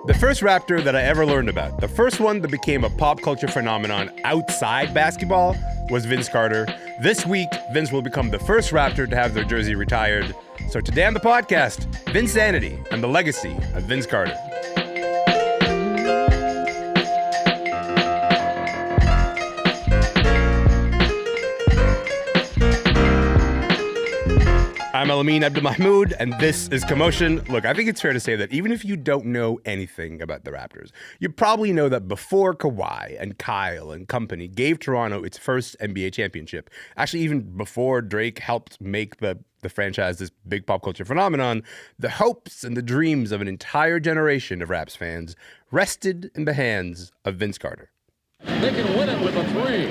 The first Raptor that I ever learned about, the first one that became a pop culture phenomenon outside basketball, was Vince Carter. This week, Vince will become the first Raptor to have their jersey retired. So today on the podcast, Vinsanity and the legacy of Vince Carter. I'm Elamin Abdulmahmoud, and this is Commotion. Look, I think it's fair to say that even if you don't know anything about the Raptors, you probably know that before Kawhi and Kyle and company gave Toronto its first NBA championship, actually even before Drake helped make the franchise this big pop culture phenomenon, the hopes and the dreams of an entire generation of Raps fans rested in the hands of Vince Carter. They can win it with a three.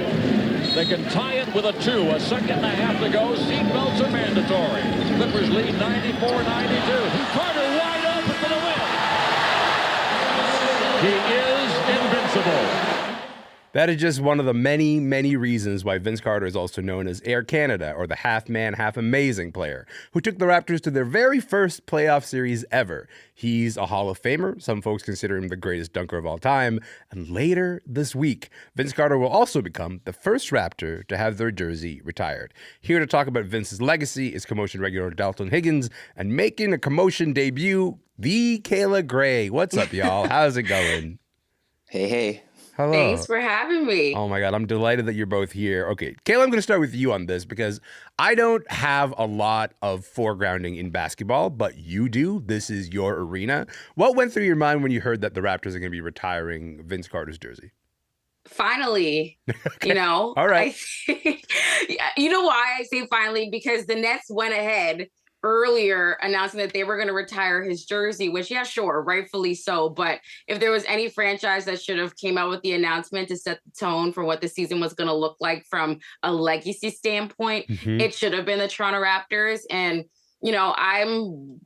They can tie it with a two. A second and a half to go. Seatbelts are mandatory. Clippers lead 94-92. Carter wide open for the win. He is invincible. That is just one of the many, many reasons why Vince Carter is also known as Air Canada, or the half-man, half-amazing player, who took the Raptors to their very first playoff series ever. He's a Hall of Famer. Some folks consider him the greatest dunker of all time. And later this week, Vince Carter will also become the first Raptor to have their jersey retired. Here to talk about Vince's legacy is Commotion regular Dalton Higgins, and making a Commotion debut, the Kayla Grey. What's up, y'all? How's it going? Hey. Hello. Thanks for having me. Oh my God, I'm delighted that you're both here. Okay, Kayla, I'm going to start with you on this because I don't have a lot of foregrounding in basketball, but you do. This is your arena. What went through your mind when you heard that the Raptors are going to be retiring Vince Carter's jersey? Finally, Okay. All right. You know why I say finally? Because the Nets went ahead earlier announcing that they were going to retire his jersey, which, yeah, sure, rightfully so. But if there was any franchise that should have came out with the announcement to set the tone for what the season was going to look like from a legacy standpoint, it should have been the Toronto Raptors. And you know, I'm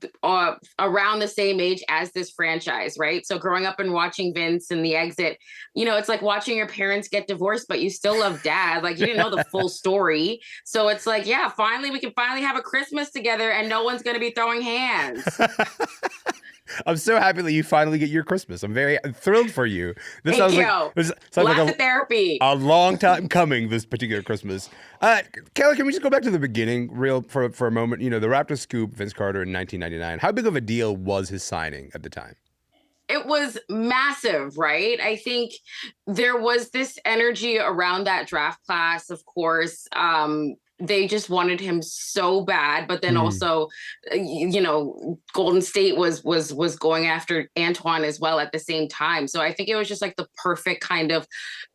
around the same age as this franchise, right? So growing up and watching Vince and the exit, you know, it's like watching your parents get divorced, but you still love dad. Like, you didn't know the full story. So it's like, yeah, finally, we can finally have a Christmas together and no one's going to be throwing hands. I'm so happy that you finally get your Christmas. I'm thrilled for you. This Thank sounds you. this sounds Lots like of therapy. a long time coming, this particular Christmas. Kayla, can we just go back to the beginning for a moment? You know, the Raptors scoop Vince Carter in 1999. How big of a deal was his signing at the time? It was massive, right? I think there was this energy around that draft class, of course. They just wanted him so bad, but then also, you know, Golden State was going after Antoine as well at the same time. So I think it was just like the perfect kind of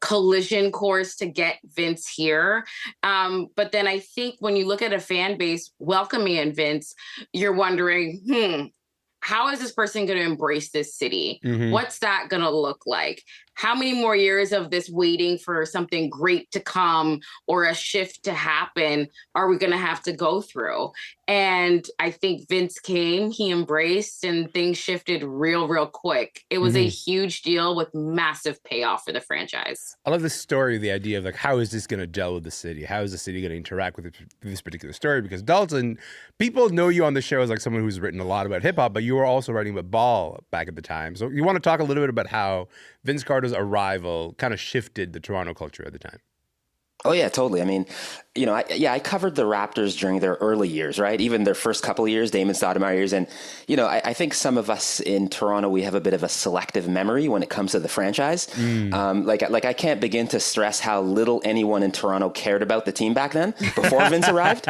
collision course to get Vince here. But then I think when you look at a fan base welcoming in Vince, you're wondering, how is this person going to embrace this city? What's that going to look like? How many more years of this waiting for something great to come or a shift to happen are we going to have to go through? And I think Vince came, he embraced, and things shifted real quick. It was a huge deal with massive payoff for the franchise. I love this story, the idea of like, how is this going to gel with the city? How is the city going to interact with this particular story? Because Dalton, people know you on the show as like someone who's written a lot about hip hop, but you were also writing about ball back at the time. So you want to talk a little bit about how Vince Carter's arrival kind of shifted the Toronto culture at the time? Oh, yeah, totally. I mean, you know, I covered the Raptors during their early years, right? Even their first couple of years, Damon Stoudemire years. And, you know, I think some of us in Toronto, we have a bit of a selective memory when it comes to the franchise. Like I can't begin to stress how little anyone in Toronto cared about the team back then before Vince arrived,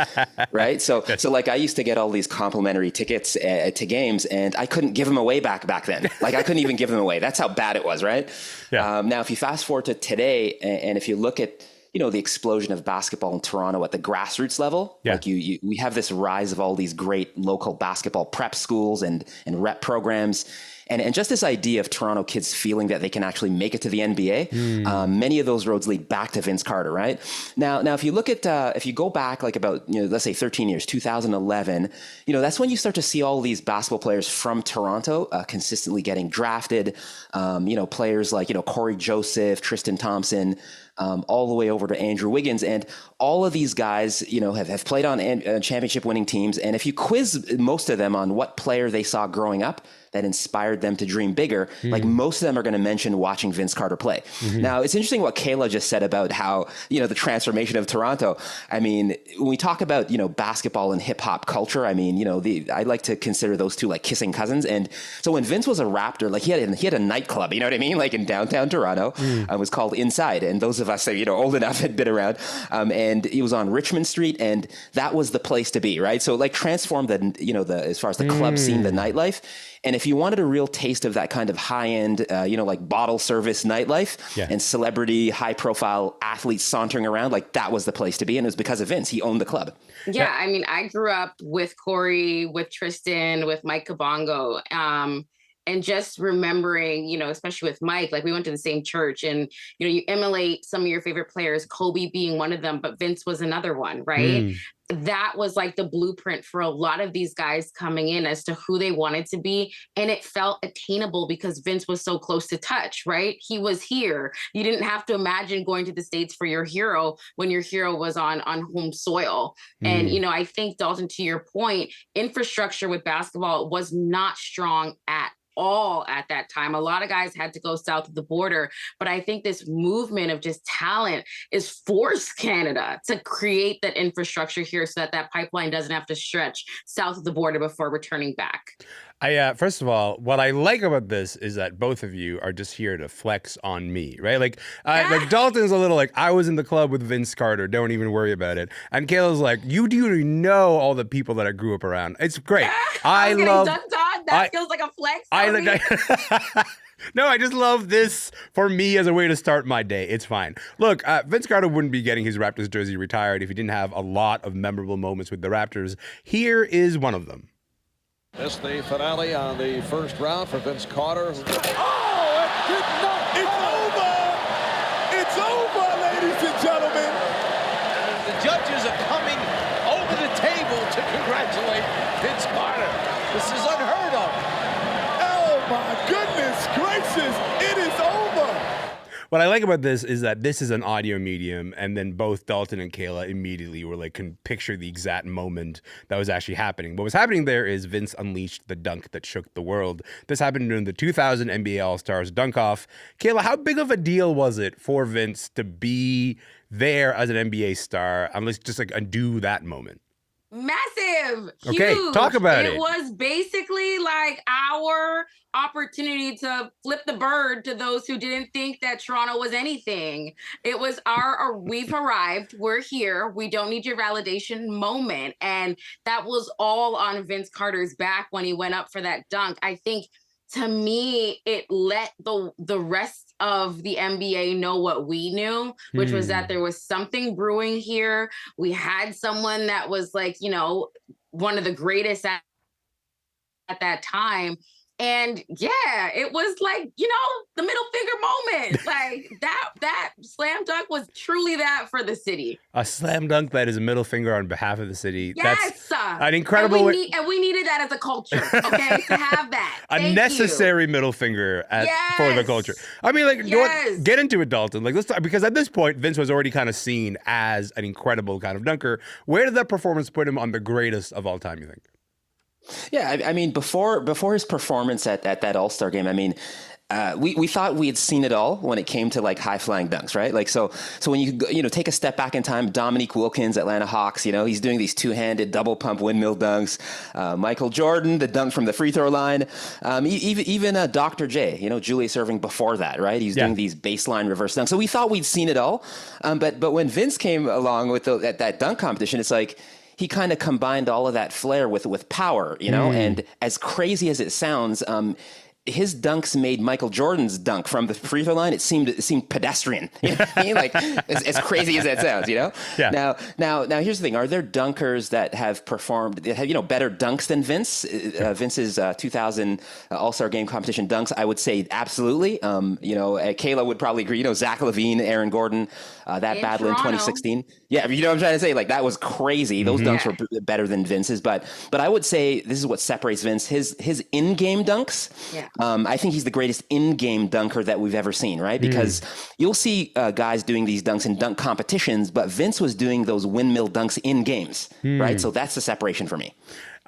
right? So like I used to get all these complimentary tickets to games and I couldn't give them away back then. Like I couldn't even give them away. That's how bad it was, right? Yeah. Now, if you fast forward to today and if you look at, you know, the explosion of basketball in Toronto at the grassroots level. Yeah. Like we have this rise of all these great local basketball prep schools and rep programs. And just this idea of Toronto kids feeling that they can actually make it to the NBA, many of those roads lead back to Vince Carter, right? Now, if you look at, if you go back like about, you know, let's say 13 years, 2011, you know, that's when you start to see all these basketball players from Toronto consistently getting drafted. You know, players like, you know, Corey Joseph, Tristan Thompson, all the way over to Andrew Wiggins. And all of these guys, you know, have played on championship winning teams. And if you quiz most of them on what player they saw growing up, that inspired them to dream bigger. Like most of them are going to mention watching Vince Carter play. Now, it's interesting what Kayla just said about how, the transformation of Toronto. I mean, when we talk about, basketball and hip hop culture, I mean, I like to consider those two like kissing cousins. And so when Vince was a Raptor, like he had a nightclub, you know what I mean? Like in downtown Toronto, it was called Inside. And those of us that, old enough had been around, and he was on Richmond Street, and that was the place to be, right? So like transformed as far as the club scene, the nightlife. And if you wanted a real taste of that kind of high-end, like bottle service nightlife and celebrity, high-profile athletes sauntering around, like that was the place to be. And it was because of Vince. He owned the club. Yeah, I mean, I grew up with Corey, with Tristan, with Mike Kabongo. And just remembering, especially with Mike, like we went to the same church, and, you emulate some of your favorite players, Kobe being one of them, but Vince was another one, right? That was like the blueprint for a lot of these guys coming in as to who they wanted to be. And it felt attainable because Vince was so close to touch, right? He was here. You didn't have to imagine going to the States for your hero when your hero was on home soil. And, I think, Dalton, to your point, infrastructure with basketball was not strong at all at that time. A lot of guys had to go south of the border, but I think this movement of just talent is forced Canada to create that infrastructure here so that pipeline doesn't have to stretch south of the border before returning back. First of all, what I like about this is that both of you are just here to flex on me, right? Like Dalton's a little like, I was in the club with Vince Carter, don't even worry about it. And Kayla's like, you do know all the people that I grew up around. It's great. I love dunked on. That feels like a flex. No, I just love this for me as a way to start my day. It's fine. Look, Vince Carter wouldn't be getting his Raptors jersey retired if he didn't have a lot of memorable moments with the Raptors. Here is one of them. This the finale on the first round for Vince Carter. Oh, it did not. It's over. It's over, ladies and gentlemen. The judges are coming over the table to congratulate Vince Carter. This is unheard of. Oh, my goodness gracious. It is over. What I like about this is that this is an audio medium, and then both Dalton and Kayla immediately were like, can picture the exact moment that was actually happening. What was happening there is Vince unleashed the dunk that shook the world. This happened during the 2000 NBA All-Stars dunk-off. Kayla, how big of a deal was it for Vince to be there as an NBA star, and let's just like undo that moment? Massive. Okay, huge. Talk about it. It was basically like our opportunity to flip the bird to those who didn't think that Toronto was anything. It was we've arrived, we're here, we don't need your validation moment. And that was all on Vince Carter's back when he went up for that dunk. I think, to me, it let the rest of the NBA know what we knew, which was that there was something brewing here. We had someone that was like, one of the greatest at that time. And yeah, it was like, the middle finger moment. Like that slam dunk was truly that for the city. A slam dunk that is a middle finger on behalf of the city. Yes. That's an incredible and we needed that as a culture, okay, to have that. A necessary middle finger for the culture. I mean, like, get into it, Dalton. Like, let's talk, because at this point, Vince was already kind of seen as an incredible kind of dunker. Where did that performance put him on the greatest of all time, you think? Yeah, I mean, before his performance at that All-Star game, I mean, we thought we had seen it all when it came to like high flying dunks, right? Like so when you take a step back in time, Dominique Wilkins, Atlanta Hawks, he's doing these two-handed double pump windmill dunks. Michael Jordan, the dunk from the free throw line. Even Dr. J, Julius Erving before that, right? He's doing these baseline reverse dunks. So we thought we'd seen it all, but when Vince came along with that dunk competition, it's like he kind of combined all of that flair with power, and as crazy as it sounds, his dunks made Michael Jordan's dunk from the free throw line. It seemed pedestrian. You know what I mean? Like as crazy as that sounds, Yeah. Now here's the thing: are there dunkers that have performed that have better dunks than Vince? Vince's 2000 All-Star Game competition dunks, I would say absolutely. Kayla would probably agree. Zach LaVine, Aaron Gordon, that battle in 2016. Yeah, you know what I'm trying to say? Like that was crazy. Those dunks were better than Vince's, but I would say this is what separates Vince: his in-game dunks. Yeah. I think he's the greatest in-game dunker that we've ever seen, right? Because you'll see guys doing these dunks in dunk competitions, but Vince was doing those windmill dunks in games, right? So that's the separation for me.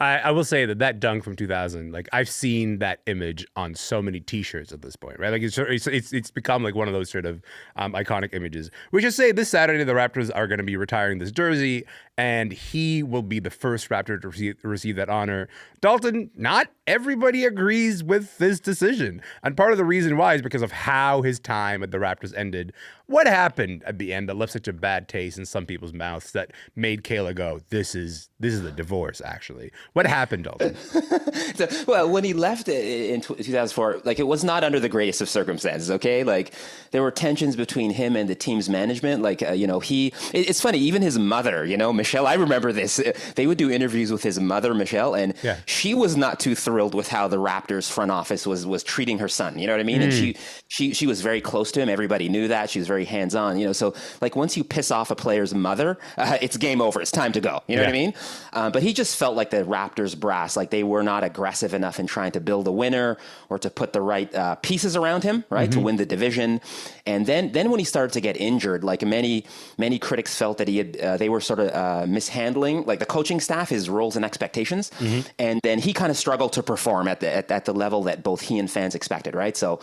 I will say that dunk from 2000, like I've seen that image on so many T-shirts at this point, right? Like it's become like one of those sort of iconic images. We should say this Saturday the Raptors are going to be retiring this jersey, and he will be the first Raptor to receive that honor. Dalton, not everybody agrees with this decision, and part of the reason why is because of how his time at the Raptors ended. What happened at the end that left such a bad taste in some people's mouths that made Kayla go, "This is a divorce"? Actually, what happened, Dalton? Well, when he left in 2004, like it was not under the greatest of circumstances. Okay, like there were tensions between him and the team's management. Like it's funny. Even his mother, Michelle. I remember this. They would do interviews with his mother, Michelle, and she was not too thrilled with how the Raptors front office was treating her son. You know what I mean? And she was very close to him. Everybody knew that. She was very hands-on. So like once you piss off a player's mother, it's game over. It's time to go. You know what I mean? But he just felt like the Raptors brass, like they were not aggressive enough in trying to build a winner or to put the right pieces around him, right, to win the division. And then when he started to get injured, like many critics felt that they were sort of mishandling, like the coaching staff, his roles and expectations. And then he kind of struggled to perform at the level that both he and fans expected, right? So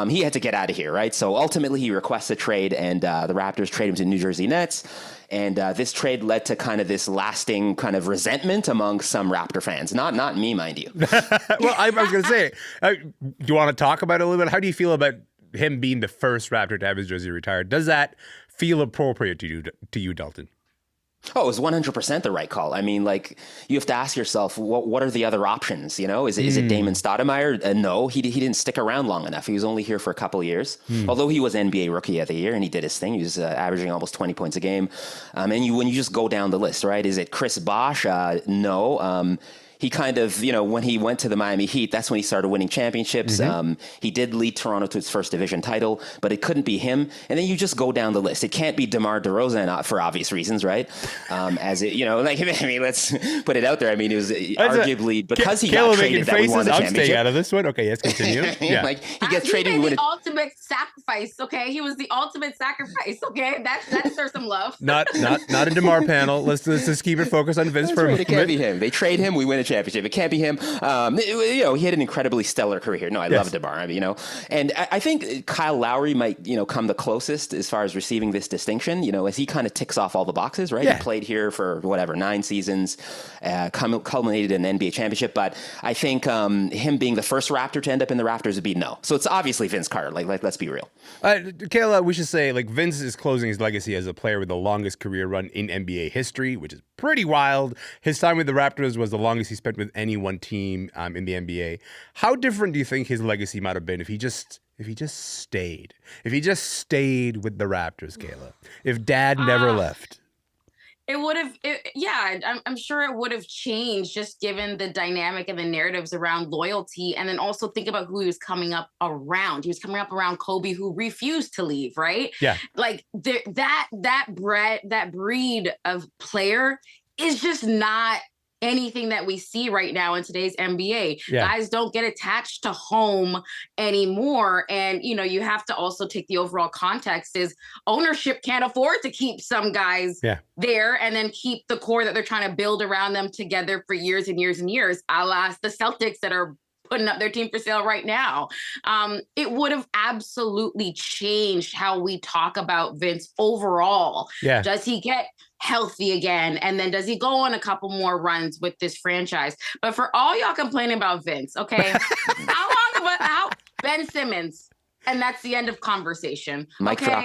he had to get out of here, right? So ultimately he requests a trade, and the Raptors trade him to New Jersey Nets. And this trade led to kind of this lasting kind of resentment among some Raptor fans. Not me, mind you. Well, I was going to say, do you want to talk about it a little bit? How do you feel about him being the first Raptor to have his jersey retired? Does that feel appropriate to you, Dalton? Oh, it was 100% the right call. I mean, like, you have to ask yourself, what are the other options? Is it Damon Stoudemire? No, he didn't stick around long enough. He was only here for a couple of years, although he was NBA Rookie of the Year and he did his thing. He was averaging almost 20 points a game. And when you just go down the list, right? Is it Chris Bosh? No. He kind of, when he went to the Miami Heat, that's when he started winning championships. He did lead Toronto to its first division title, but it couldn't be him. And then you just go down the list. It can't be DeMar DeRozan for obvious reasons, right? Let's put it out there. I mean, it was arguably because he got traded that we won the championship. I'm staying out of this one. Okay, yes, continue. Yeah. Like he gets traded. He made the ultimate sacrifice. Okay, he was the ultimate sacrifice. Okay, that deserves some love. Not a DeMar panel. Let's just keep it focused on Vince for a moment. It can't be him. They trade him. We win a championship. It can't be him. He had an incredibly stellar career. No, I love DeMar. And I think Kyle Lowry might, come the closest as far as receiving this distinction. As he kind of ticks off all the boxes, right? Yeah. He played here for 9 seasons, culminated in an NBA championship. But I think him being the first Raptor to end up in the Raptors would be no. So it's obviously Vince Carter. Like let's be real. Kayla, we should say Vince is closing his legacy as a player with the longest career run in NBA history, which is pretty wild. His time with the Raptors was the longest he spent with any one team in the NBA. How different do you think his legacy might have been if he just stayed? If he just stayed with the Raptors, Kayla? If Dad never left? It would have, I'm sure it would have changed just given the dynamic and the narratives around loyalty. And then also think about who he was coming up around. He was coming up around Kobe, who refused to leave, right? Yeah. Like that breed of player is just not anything that we see right now in today's NBA. Yeah. Guys don't get attached to home anymore. And, you have to also take the overall context is ownership can't afford to keep some guys there and then keep the core that they're trying to build around them together for years and years and years, a la the Celtics that are putting up their team for sale right now. It would have absolutely changed how we talk about Vince overall. Yeah. Does he get healthy again? And then does he go on a couple more runs with this franchise? But for all y'all complaining about Vince, okay, how Ben Simmons, and that's the end of conversation. Mic drop.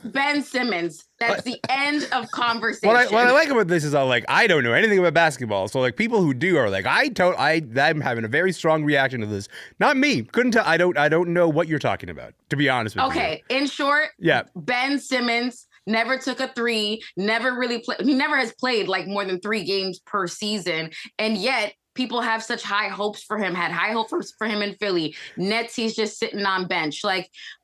Ben Simmons. That's the end of conversation. What I like about this is I don't know anything about basketball. So people who do are I'm having a very strong reaction to this. Not me. Couldn't tell. I don't know what you're talking about, to be honest with you. Okay. In short, Ben Simmons never took a three, never really played. He never has played more than 3 games per season. And yet people have such high hopes for him, had high hopes for him in Philly. Nets, he's just sitting on bench.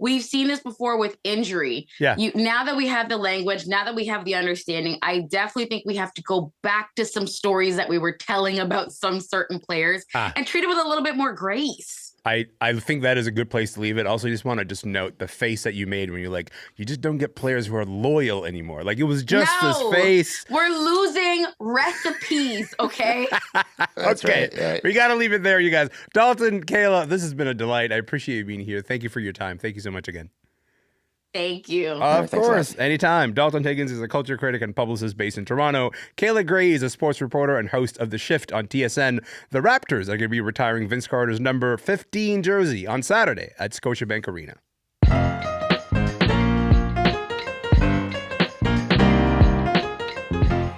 We've seen this before with injury. Yeah. Now that we have the language, now that we have the understanding, I definitely think we have to go back to some stories that we were telling about some certain players and treat it with a little bit more grace. I think that is a good place to leave it. Also, just want to note the face that you made when you're like, you just don't get players who are loyal anymore. Like, it was just this face. We're losing recipes, okay? Okay. Right. We got to leave it there, you guys. Dalton, Kayla, this has been a delight. I appreciate you being here. Thank you for your time. Thank you so much again. Thank you. Of course, anytime. Dalton Higgins is a culture critic and publicist based in Toronto. Kayla Grey is a sports reporter and host of The Shift on TSN. The Raptors are going to be retiring Vince Carter's number 15 jersey on Saturday at Scotiabank Arena.